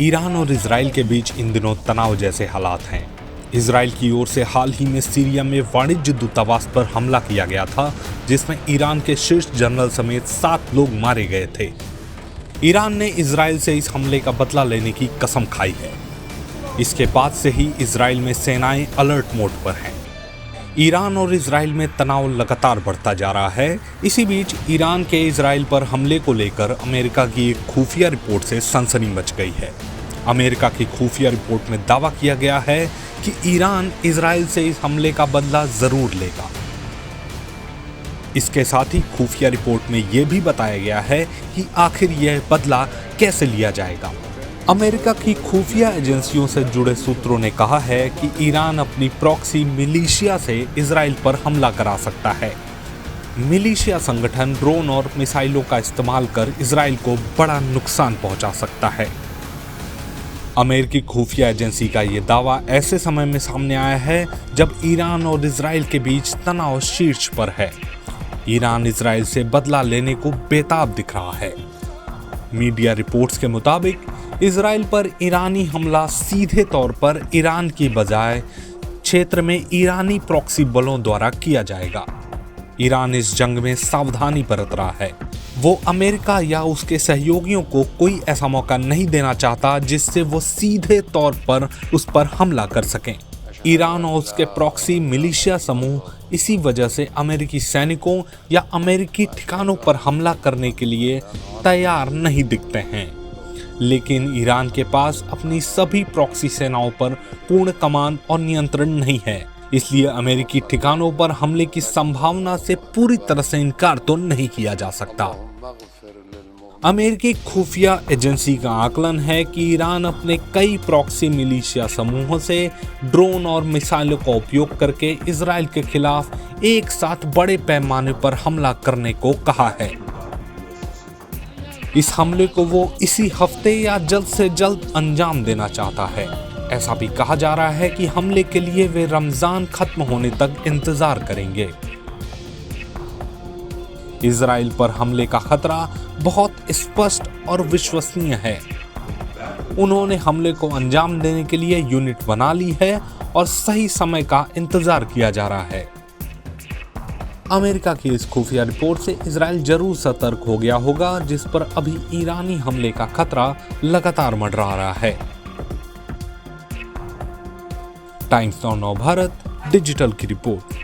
Iran और Israel के बीच इन दिनों तनाव जैसे हालात हैं। इजराइल की ओर से हाल ही में सीरिया में वाणिज्य दूतावास पर हमला किया गया था, जिसमें ईरान के शीर्ष जनरल समेत 7 लोग मारे गए थे। ईरान ने इजराइल से इस हमले का बदला लेने की कसम खाई है। इसके बाद से ही इजराइल में सेनाएं अलर्ट मोड पर हैं। ईरान और इजराइल में तनाव लगातार बढ़ता जा रहा है। इसी बीच ईरान के इजराइल पर हमले को लेकर अमेरिका की एक खुफिया रिपोर्ट से सनसनी मच गई है। अमेरिका की खुफिया रिपोर्ट में दावा किया गया है कि ईरान इजराइल से इस हमले का बदला जरूर लेगा। इसके साथ ही खुफिया रिपोर्ट में यह भी बताया गया है कि आखिर यह बदला कैसे लिया जाएगा। अमेरिका की खुफिया एजेंसियों से जुड़े सूत्रों ने कहा है कि ईरान अपनी प्रॉक्सी मिलिशिया से इजराइल पर हमला करा सकता है। मिलिशिया संगठन ड्रोन और मिसाइलों का इस्तेमाल कर इजराइल को बड़ा नुकसान पहुंचा सकता है। अमेरिकी खुफिया एजेंसी का यह दावा ऐसे समय में सामने आया है जब ईरान और इजराइल के बीच तनाव शीर्ष पर है। ईरान इजराइल से बदला लेने को बेताब दिख रहा है। मीडिया रिपोर्ट्स के मुताबिक इजराइल पर ईरानी हमला सीधे तौर पर ईरान की बजाय क्षेत्र में ईरानी प्रॉक्सी बलों द्वारा किया जाएगा। ईरान इस जंग में सावधानी बरत रहा है। वो अमेरिका या उसके सहयोगियों को कोई ऐसा मौका नहीं देना चाहता जिससे वो सीधे तौर पर उस पर हमला कर सकें। ईरान और उसके प्रॉक्सी मिलिशिया समूह इसी वजह से अमेरिकी सैनिकों या अमेरिकी ठिकानों पर हमला करने के लिए तैयार नहीं दिखते हैं। लेकिन ईरान के पास अपनी सभी प्रॉक्सी सेनाओं पर पूर्ण कमान और नियंत्रण नहीं है, इसलिए अमेरिकी ठिकानों पर हमले की संभावना से पूरी तरह से इनकार तो नहीं किया जा सकता। अमेरिकी खुफिया एजेंसी का आकलन है कि ईरान अपने कई प्रॉक्सी मिलिशिया समूहों से ड्रोन और मिसाइलों का उपयोग करके इजराइल के खिलाफ एक साथ बड़े पैमाने पर हमला करने को कहा है। इस हमले को वो इसी हफ्ते या जल्द से जल्द अंजाम देना चाहता है। ऐसा भी कहा जा रहा है कि हमले के लिए वे रमजान खत्म होने तक इंतजार करेंगे। इजराइल पर हमले का खतरा बहुत स्पष्ट और विश्वसनीय है। उन्होंने हमले को अंजाम देने के लिए यूनिट बना ली है और सही समय का इंतजार किया जा रहा है। अमेरिका की इस खुफिया रिपोर्ट से इजराइल जरूर सतर्क हो गया होगा, जिस पर अभी ईरानी हमले का खतरा लगातार मंडरा रहा है। टाइम्स नाउ भारत डिजिटल की रिपोर्ट।